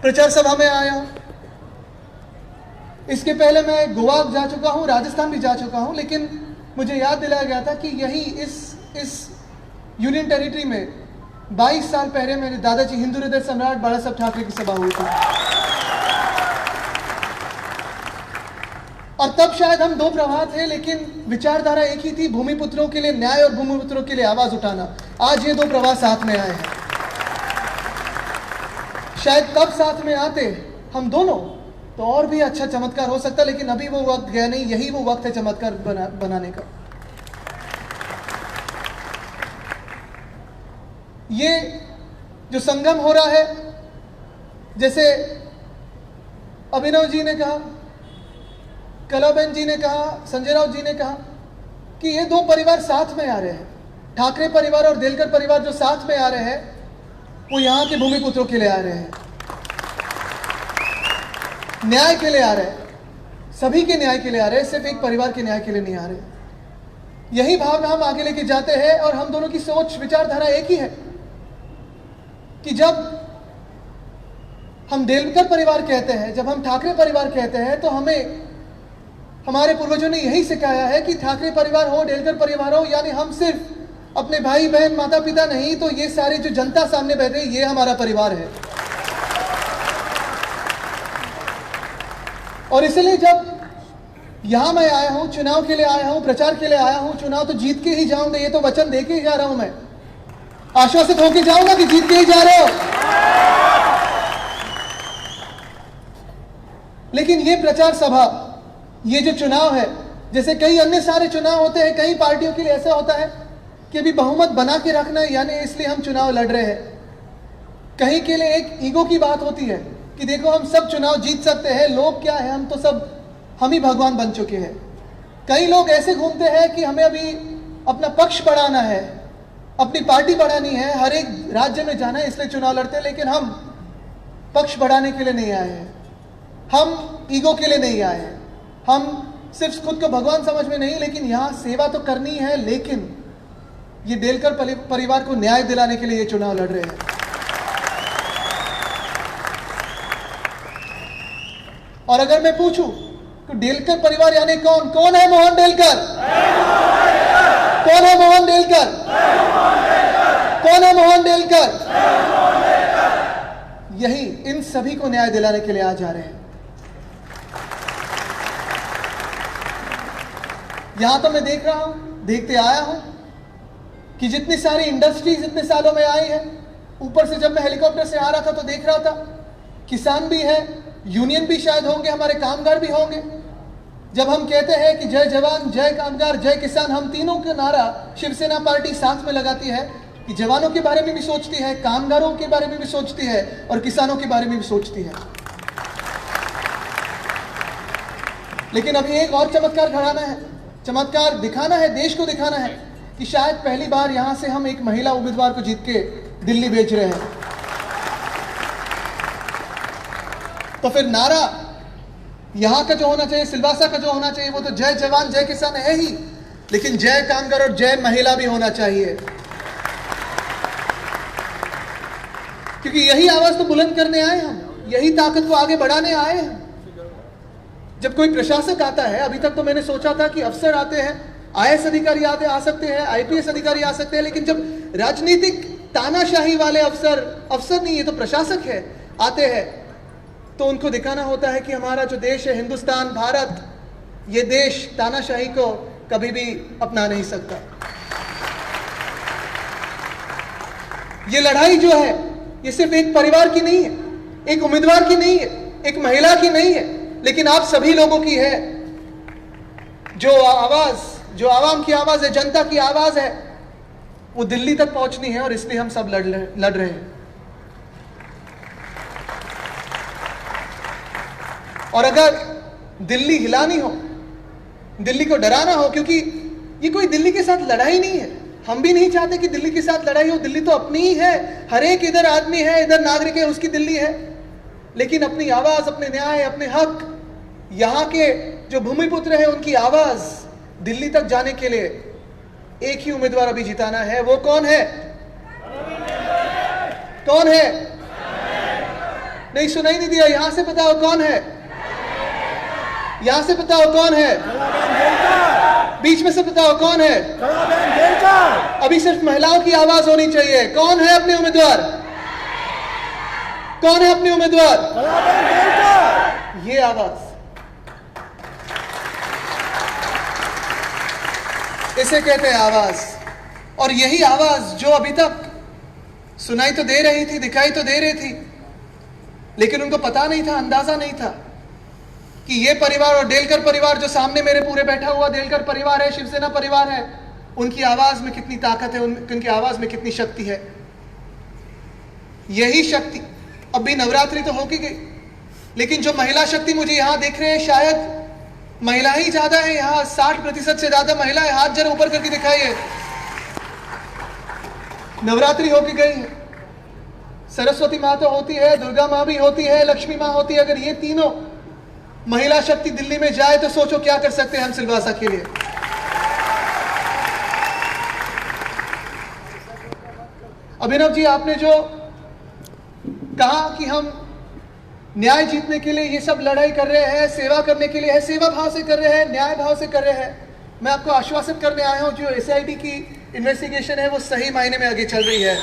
प्रचार सभा में आया हूं। इसके पहले मैं गोवा जा चुका हूं, राजस्थान भी जा चुका हूं, लेकिन मुझे याद दिलाया गया था कि यही इस यूनियन टेरिटरी में 22 साल पहले मेरे दादाजी हिंदू हृदय सम्राट बाला साहब ठाकरे की सभा हुई थी, और तब शायद हम 2 प्रवाह थे, लेकिन विचारधारा एक ही थी, भूमिपुत्रों के लिए न्याय और भूमिपुत्रों के लिए आवाज उठाना। आज ये 2 प्रवाह साथ में आए हैं। शायद तब साथ में आते हम दोनों तो और भी अच्छा चमत्कार हो सकता, लेकिन अभी वो वक्त गया नहीं। यही वो वक्त है चमत्कार बनाने का। ये जो संगम हो रहा है, जैसे अभिनव जी ने कहा, कलाबेन जी ने कहा, संजय राउत जी ने कहा कि ये 2 परिवार साथ में आ रहे हैं। ठाकरे परिवार और देलकर परिवार जो साथ में आ रहे हैं, वो यहां के भूमिपुत्रों के लिए आ रहे हैं, न्याय के लिए आ रहे हैं, सभी के न्याय के लिए आ रहे हैं, सिर्फ एक परिवार के न्याय के लिए नहीं आ रहे। यही भावना हम आगे लेके जाते हैं, और हम दोनों की सोच, विचारधारा एक ही है कि जब हम देलकर परिवार कहते हैं, जब हम ठाकरे परिवार कहते हैं, तो हमें हमारे पूर्वजों ने यही सिखाया है कि ठाकरे परिवार हो, देलकर परिवार हो, यानी हम सिर्फ अपने भाई बहन, माता पिता नहीं, तो ये सारी जो जनता सामने बैठे, ये हमारा परिवार है। और इसलिए जब यहां मैं आया हूं, चुनाव के लिए आया हूं, प्रचार के लिए आया हूं, चुनाव तो जीत के ही जाऊंगा, ये तो वचन दे के ही जा रहा हूं, मैं आश्वासित होके जाऊंगा कि जीत के ही जा रहे हो। लेकिन ये प्रचार सभा, ये जो चुनाव है, जैसे कई अन्य सारे चुनाव होते हैं, कई पार्टियों के लिए ऐसा होता है कि अभी बहुमत बना के रखना है, यानी इसलिए हम चुनाव लड़ रहे हैं। कहीं के लिए एक ईगो की बात होती है कि देखो हम सब चुनाव जीत सकते हैं, लोग क्या है, हम तो सब, हम ही भगवान बन चुके हैं। कई लोग ऐसे घूमते हैं कि हमें अभी अपना पक्ष बढ़ाना है, अपनी पार्टी बढ़ानी है, हर एक राज्य में जाना है, इसलिए चुनाव लड़ते हैं। लेकिन हम पक्ष बढ़ाने के लिए नहीं आए हैं, हम ईगो के लिए नहीं आए हैं, हम सिर्फ खुद को भगवान समझ में नहीं, लेकिन यहाँ सेवा तो करनी है। लेकिन ये देलकर परिवार को न्याय दिलाने के लिए ये चुनाव लड़ रहे हैं। और अगर मैं पूछूं तो डेलकर परिवार यानी कौन? कौन है मोहन डेलकर? कौन है मोहन डेलकर? कौन है मोहन डेलकर? यही इन सभी को न्याय दिलाने के लिए आज आ रहे हैं। यहां तो मैं देख रहा हूं, देखते आया हूं कि जितनी सारी इंडस्ट्रीज इतने सालों में आई है, ऊपर से जब मैं हेलीकॉप्टर से आ रहा था तो देख रहा था किसान भी है, यूनियन भी शायद होंगे, हमारे कामगार भी होंगे, जब हम कहते हैं कि जय जवान, जय कामगार, जय किसान, हम तीनों का नारा शिवसेना पार्टी साथ में लगाती है कि जवानों के बारे में भी सोचती है, कामगारों के बारे में भी सोचती है और किसानों के बारे में भी सोचती है। लेकिन अभी एक और चमत्कार घड़ाना है, चमत्कार दिखाना है, देश को दिखाना है कि शायद पहली बार यहां से हम एक महिला उम्मीदवार को जीत के दिल्ली भेज रहे हैं। तो फिर नारा यहां का जो होना चाहिए, सिलवासा का जो होना चाहिए, वो तो जय जवान जय किसान है ही, लेकिन जय कामगार और जय महिला भी होना चाहिए, क्योंकि यही आवाज तो बुलंद करने आए हम, यही ताकत को आगे बढ़ाने आए हैं। जब कोई प्रशासक आता है, अभी तक तो मैंने सोचा था कि अफसर आते हैं, आईएएस अधिकारी आते आ सकते हैं, आईपीएस अधिकारी आ सकते हैं, लेकिन जब राजनीतिक तानाशाही वाले अफसर नहीं, ये तो प्रशासक है, आते हैं, तो उनको दिखाना होता है कि हमारा जो देश है, हिंदुस्तान, भारत, ये देश तानाशाही को कभी भी अपना नहीं सकता। ये लड़ाई जो है, ये सिर्फ एक परिवार की नहीं है, एक उम्मीदवार की नहीं है, एक महिला की नहीं है, लेकिन आप सभी लोगों की है। जो आवाज, जो आवाम की आवाज है, जनता की आवाज है, वो दिल्ली तक पहुंचनी है और इसलिए हम सब लड़ रहे हैं। और अगर दिल्ली हिलानी हो, दिल्ली को डराना हो, क्योंकि ये कोई दिल्ली के साथ लड़ाई नहीं है, हम भी नहीं चाहते कि दिल्ली के साथ लड़ाई हो, दिल्ली तो अपनी ही है, हर एक इधर आदमी है, इधर नागरिक है, उसकी दिल्ली है, लेकिन अपनी आवाज, अपने न्याय, अपने हक, यहां के जो भूमिपुत्र है, उनकी आवाज दिल्ली तक जाने के लिए एक ही उम्मीदवार अभी जिताना है। वो कौन है? कौन है? नहीं, सुनाई नहीं दिया, यहां से बताओ कौन है, यहां से बताओ कौन है, बीच में से बताओ कौन है। अभी सिर्फ महिलाओं की आवाज होनी चाहिए। कौन है अपने उम्मीदवार? कौन है अपने उम्मीदवार? ये आवाज, इसे कहते हैं आवाज। और यही आवाज जो अभी तक सुनाई तो दे रही थी, दिखाई तो दे रही थी, लेकिन उनको पता नहीं था, अंदाजा नहीं था कि ये परिवार और डेलकर परिवार जो सामने मेरे पूरे बैठा हुआ डेलकर परिवार है, शिवसेना परिवार है, उनकी आवाज में कितनी ताकत है, उनकी आवाज में कितनी शक्ति है। यही शक्ति, अब भी नवरात्रि तो होगी गई, लेकिन जो महिला शक्ति मुझे यहां देख रहे हैं, शायद महिला ही ज्यादा है यहां, 60% से ज्यादा महिला है। हाथ जरा ऊपर करके दिखाइए। नवरात्रि होगी गई है, सरस्वती माँ तो होती है, दुर्गा माँ भी होती है, लक्ष्मी माँ होती है। अगर ये तीनों महिला शक्ति दिल्ली में जाए तो सोचो क्या कर सकते हैं हम सिलवासा के लिए। अभिनव जी, आपने जो कहा कि हम न्याय जीतने के लिए ये सब लड़ाई कर रहे हैं, सेवा करने के लिए है, सेवा भाव से कर रहे हैं, न्याय भाव से कर रहे हैं, मैं आपको आश्वासित करने आया हूं, जो एसआईटी की इन्वेस्टिगेशन है वो सही मायने में आगे चल रही है।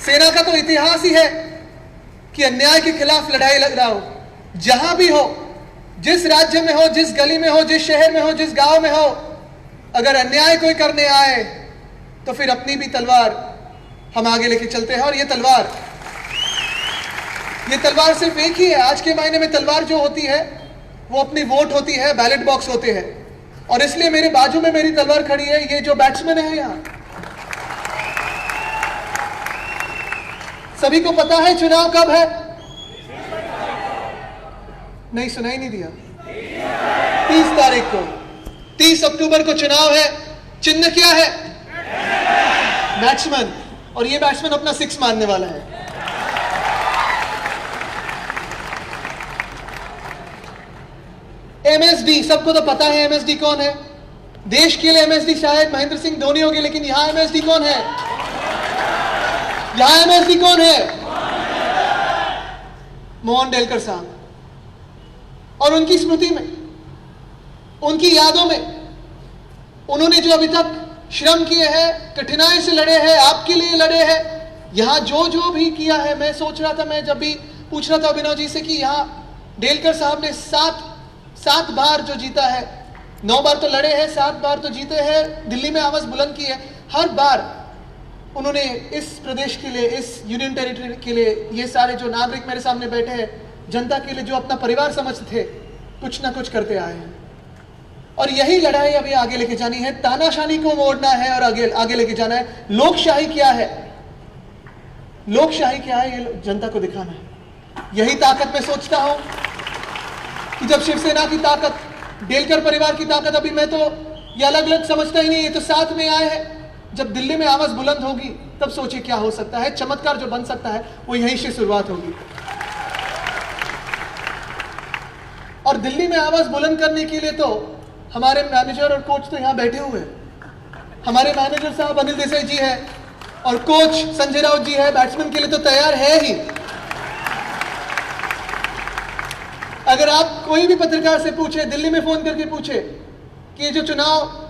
सेना का तो इतिहास ही है कि अन्याय के खिलाफ लड़ाई लड़ रहा हो, जहां भी हो, जिस राज्य में हो, जिस गली में हो, जिस शहर में हो, जिस गांव में हो, अगर अन्याय कोई करने आए तो फिर अपनी भी तलवार हम आगे लेके चलते हैं। और ये तलवार सिर्फ एक ही है। आज के महीने में तलवार जो होती है वो अपनी वोट होती है, बैलेट बॉक्स होते हैं, और इसलिए मेरे बाजू में मेरी तलवार खड़ी है। ये जो बैट्समैन है यहाँ, सभी को पता है चुनाव कब है? नहीं, सुनाई नहीं दिया। 30 तारीख को, 30 अक्टूबर को चुनाव है। चिन्ह क्या है? बैट्समैन। और ये बैट्समैन अपना 6 मारने वाला है। एमएसडी, सबको तो पता है एमएसडी कौन है। देश के लिए एमएसडी शायद महेंद्र सिंह धोनी होगी, लेकिन यहां एमएसडी कौन है? यहां एमएसडी कौन है? मोहन डेलकर साहब। और उनकी स्मृति में, उनकी यादों में, उन्होंने जो अभी तक श्रम किए हैं, कठिनाई से लड़े हैं, आपके लिए लड़े हैं, यहां जो जो भी किया है। मैं सोच रहा था, मैं जब भी पूछ रहा था अभिनव जी से कि यहां डेलकर साहब ने 7 बार जो जीता है, 9 बार तो लड़े हैं, 7 बार तो जीते हैं, दिल्ली में आवाज बुलंद की है। हर बार उन्होंने इस प्रदेश के लिए, इस यूनियन टेरिटरी के लिए, ये सारे जो नागरिक मेरे सामने बैठे हैं, जनता के लिए जो अपना परिवार समझते थे, कुछ ना कुछ करते आए हैं। और यही लड़ाई अभी आगे लेके जानी है। तानाशाही को मोड़ना है और आगे लेके जाना है। लोकशाही क्या है, लोकशाही क्या है, ये जनता को दिखाना है। यही ताकत मैं सोचता हूं कि जब शिवसेना की ताकत, डेलकर परिवार की ताकत, अभी मैं तो ये अलग अलग समझता ही नहीं, ये तो साथ में आए हैं। जब दिल्ली में आवाज बुलंद होगी तब सोचिए क्या हो सकता है। चमत्कार जो बन सकता है वो यहीं से शुरुआत होगी। और दिल्ली में आवाज बुलंद करने के लिए तो हमारे मैनेजर और कोच तो यहां बैठे हुए हैं। हमारे मैनेजर साहब अनिल देसाई जी है और कोच संजय राउत जी है, बैट्समैन के लिए तो तैयार है ही। अगर आप कोई भी पत्रकार से पूछे, दिल्ली में फोन करके पूछे कि ये जो चुनाव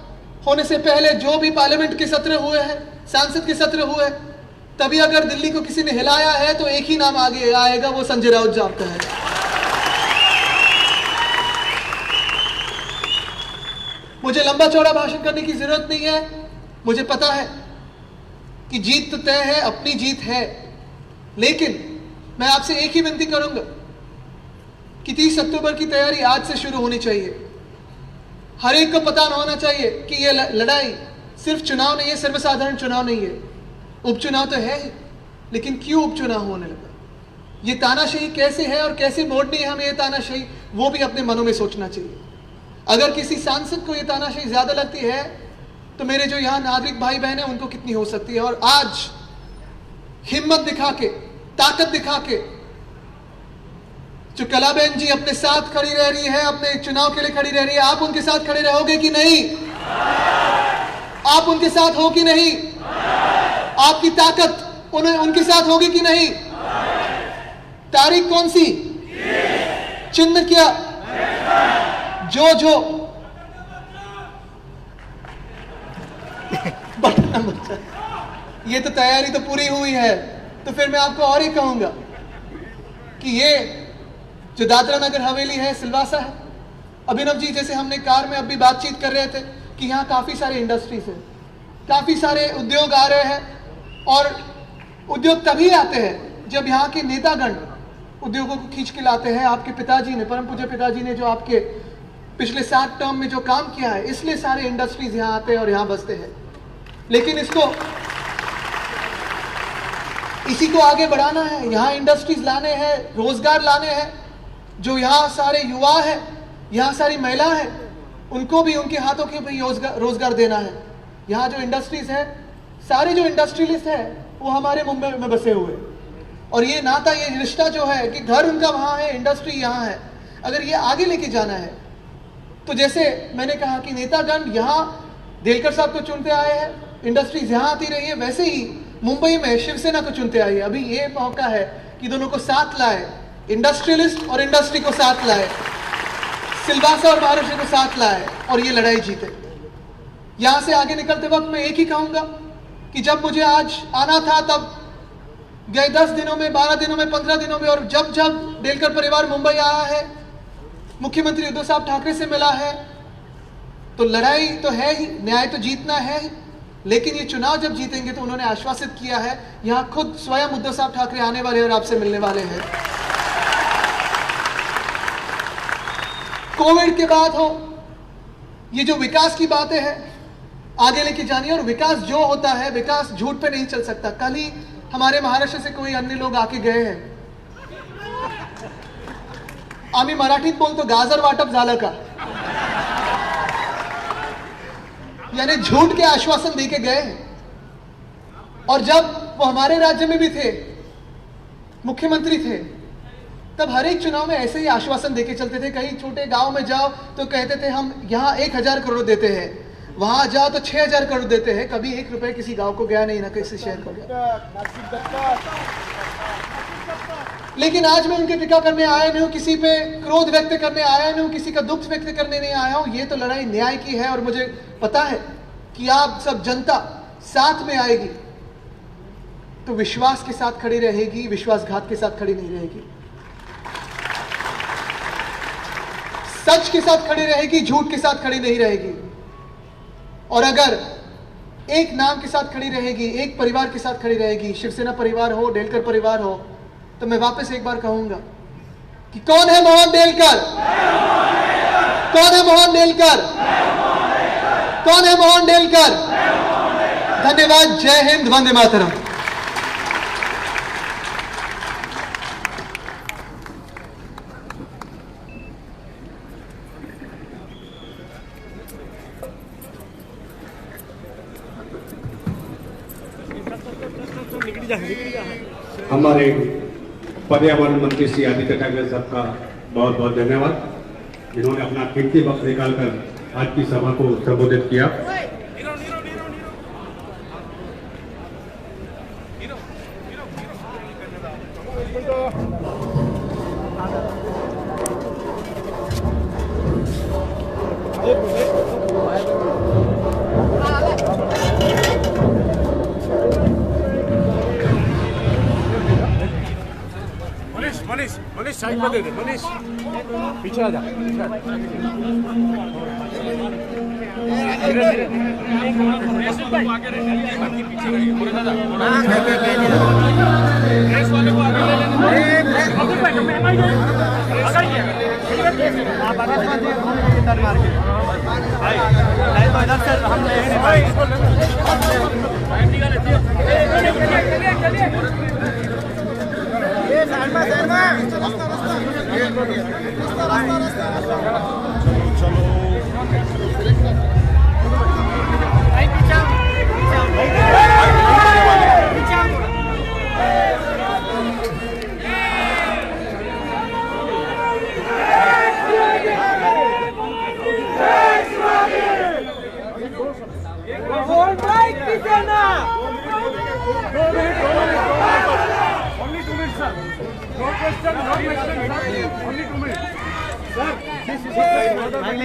होने से पहले जो भी पार्लियामेंट के सत्र हुए हैं, सांसद के सत्र हुए, तभी अगर दिल्ली को किसी ने हिलाया है तो एक ही नाम आगे आएगा, वो संजय राउत जी आपका है। मुझे लंबा चौड़ा भाषण करने की जरूरत नहीं है। मुझे पता है कि जीत तो तय है, अपनी जीत है। लेकिन मैं आपसे एक ही विनती करूंगा कि 30 अक्टूबर की तैयारी आज से शुरू होनी चाहिए। हर एक को पता होना चाहिए कि यह लड़ाई सिर्फ चुनाव नहीं है, सर्वसाधारण चुनाव नहीं है। उपचुनाव तो है ही, लेकिन क्यों उपचुनाव होने लगा, ये तानाशाही कैसे है और कैसे मोड़नी है हमें ये तानाशाही, वो भी अपने मनों में सोचना चाहिए। अगर किसी सांसद को ये तानाशाही ज्यादा लगती है तो मेरे जो यहाँ नागरिक भाई बहन है उनको कितनी हो सकती है। और आज हिम्मत दिखा के, ताकत दिखा के जो कलाबेन जी अपने साथ खड़ी रह रही है, अपने चुनाव के लिए खड़ी रह रही है, आप उनके साथ खड़े रहोगे कि नहीं? आप उनके साथ हो कि नहीं? आपकी ताकत उनके साथ होगी कि नहीं? तारीख कौन सी, चिन्ह क्या, जो बटन नंबर। ये तो तैयारी तो पूरी हुई है। तो फिर मैं आपको और ही कहूंगा कि ये जो दादरा नगर हवेली है, सिलवासा है, अभिनव जी जैसे हमने कार में अभी बातचीत कर रहे थे कि यहाँ काफी सारे इंडस्ट्रीज हैं, काफी सारे उद्योग आ रहे हैं। और उद्योग तभी आते हैं जब यहाँ के नेतागण उद्योगों को खींच के लाते हैं। आपके पिताजी ने, परम पूज्य पिताजी ने जो आपके पिछले 7 टर्म में जो काम किया है, इसलिए सारे इंडस्ट्रीज यहाँ आते हैं और यहाँ बसते हैं। लेकिन इसी को आगे बढ़ाना है, यहाँ इंडस्ट्रीज लाने हैं, रोजगार लाने हैं। जो यहाँ सारे युवा हैं, यहाँ सारी महिला हैं, उनको भी उनके हाथों के भी रोजगार देना है। यहाँ जो इंडस्ट्रीज है, सारे जो इंडस्ट्रियलिस्ट है वो हमारे मुंबई में बसे हुए। और ये नाता, ये रिश्ता जो है कि घर उनका वहाँ है, इंडस्ट्री यहाँ है, अगर ये आगे लेके जाना है तो जैसे मैंने कहा कि नेतागण यहाँ देलकर साहब को चुनते आए हैं, इंडस्ट्रीज यहाँ आती रही है, वैसे ही मुंबई में शिवसेना को चुनते आई है। अभी ये मौका है कि दोनों को साथ लाए, इंडस्ट्रियलिस्ट और इंडस्ट्री को साथ लाए, सिलवासा और महाराष्ट्र को साथ लाए और ये लड़ाई जीते। यहां से आगे निकलते वक्त मैं एक ही कहूंगा कि जब मुझे आज आना था, तब गए 10 दिनों में, 12 दिनों में, 15 दिनों में, और जब डेलकर परिवार मुंबई आया है, मुख्यमंत्री उद्धव साहब ठाकरे से मिला है, तो लड़ाई तो है ही, न्याय तो जीतना है ही। लेकिन ये चुनाव जब जीतेंगे तो उन्होंने आश्वासित किया है, यहां खुद स्वयं उद्धव साहब ठाकरे आने वाले और आपसे मिलने वाले हैं। कोविड के बाद हो, ये जो विकास की बातें हैं आगे लेके जानी है। और विकास जो होता है, विकास झूठ पे नहीं चल सकता। कल ही हमारे महाराष्ट्र से कोई अन्य लोग आके गए हैं, आम्ही मराठीत बोलतो गाजर वाटप झालं का, यानी झूठ के आश्वासन देके गए हैं। और जब वो हमारे राज्य में भी थे, मुख्यमंत्री थे, तब हर एक चुनाव में ऐसे ही आश्वासन देके चलते थे। कहीं छोटे गांव में जाओ तो कहते थे हम यहाँ 1000 करोड़ देते हैं, वहां जाओ तो 6000 करोड़ देते हैं। कभी 1 रुपए किसी गांव को गया नहीं, ना किसी शहर को गया। लेकिन आज मैं उनके टीका करने आया नहीं हूं, किसी पे क्रोध व्यक्त करने आया नहीं हूं, किसी का दुख व्यक्त करने नहीं आया हूं। ये तो लड़ाई न्याय की है और मुझे पता है कि आप सब जनता साथ में आएगी तो विश्वास के साथ खड़ी रहेगी, विश्वासघात के साथ खड़ी नहीं रहेगी। सच के साथ खड़ी रहेगी, झूठ के साथ खड़ी नहीं रहेगी। और अगर एक नाम के साथ खड़ी रहेगी, एक परिवार के साथ खड़ी रहेगी, शिवसेना परिवार हो, डेलकर परिवार हो, तो मैं वापस एक बार कहूंगा कि कौन है मोहन डेलकर? कौन है मोहन डेलकर? कौन है मोहन डेलकर? धन्यवाद। जय हिंद, वंदे मातरम। हमारे पर्यावरण मंत्री श्री आदित्य ठाकरे साहब का बहुत बहुत धन्यवाद, जिन्होंने अपना कीमती वक्त निकालकर आज की सभा को संबोधित किया। मनीष साइड में दे दे, मनीष पीछे आ जा, पीछे आ जा।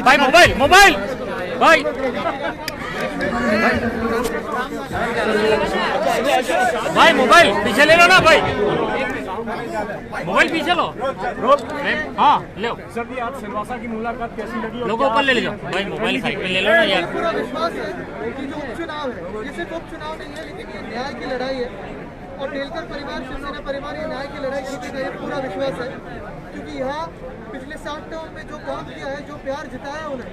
भाई मोबाइल मोबाइल भाई भाई मोबाइल पीछे ले लो ना भाई, मोबाइल पीछे लो। हाँ ले सर जी, आज सिलवासा की मुलाकात कैसी लगी? लोगों ऊपर ले लो भाई, मोबाइल साइड पे ले लो ना यार। पूरा विश्वास है कि जो उपचुनाव है ये सिर्फ उपचुनाव नहीं है, लेकिन ये न्याय की लड़ाई है और डेलकर परिवार, शिवसेना परिवार ये न्याय की लड़ाई जीतेगा, ये पूरा विश्वास है। क्योंकि यहाँ पिछले 60 टर्म में जो काम किया है, जो प्यार जिताया उन्हें,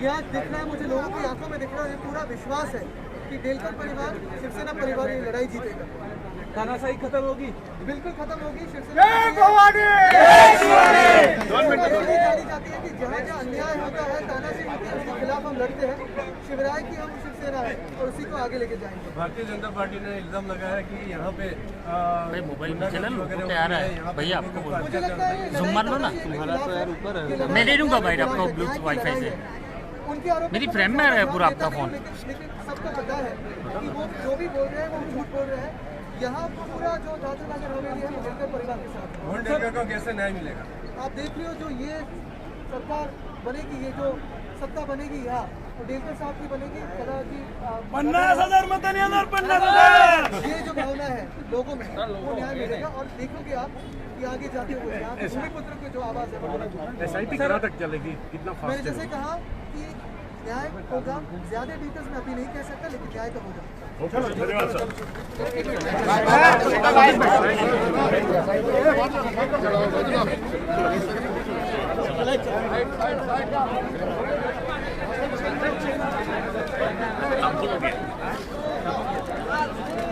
यहाँ दिख रहा है, मुझे लोगों की आंखों में दिख रहा है। ये पूरा विश्वास है कि डेलकर परिवार, शिवसेना परिवार ये लड़ाई जीतेगा। तानाशाही खत्म होगी, बिल्कुल खत्म होगी। शिवसेना जानी जाती है कि जहाँ जहाँ अन्याय होता है, तानाशाही होती है, उसके खिलाफ हम लड़ते हैं। शिवराय की हम शिवसेना है और उसी को आगे लेके जाएंगे। भारतीय जनता पार्टी ने इल्जाम लगाया है कि यहाँ पे भाई मोबाइल पीछे ले लो, क्या आ रहा है भैया आपको बोल, मुझे लगता है जूम मार लो ना। तुम्हारा तो यार ऊपर है, मैं दे दूंगा भाई आपको ब्लूटूथ वाईफाई से। उनके आरोप मेरी फ्रेम में है पूरा आपका फोन। लेकिन सबको पता है कि वो जो भी बोल रहे हैं वो झूठ बोल रहे हैं। यहाँ पूरा जो दादर नगर हवेली है वो डेलकर परिवार के साथ है। मोहन डेलकर को कैसे न्याय मिलेगा? आप देख लियो, जो ये सरकार बनेगी, ये जो सत्ता बनेगी यहाँ, तो डेलकर साहब की बनेगी। कदाचित 50,000 मतदान अंदर 50,000। ये जो भावना है लोगों में, वो न्याय मिलेगा। और देखोगे आप कि आगे जाते हुए यहाँ पे भूमिपुत्र की जो आवाज़ है वो बढ़ेगी। SIT कहाँ तक चलेगी, कितना मैंने फास्ट जैसे कहा कि न्याय होगा, ज्यादा डिटेल्स में अभी नहीं कह सकता, लेकिन न्याय तो होगा। धन्यवाद सर।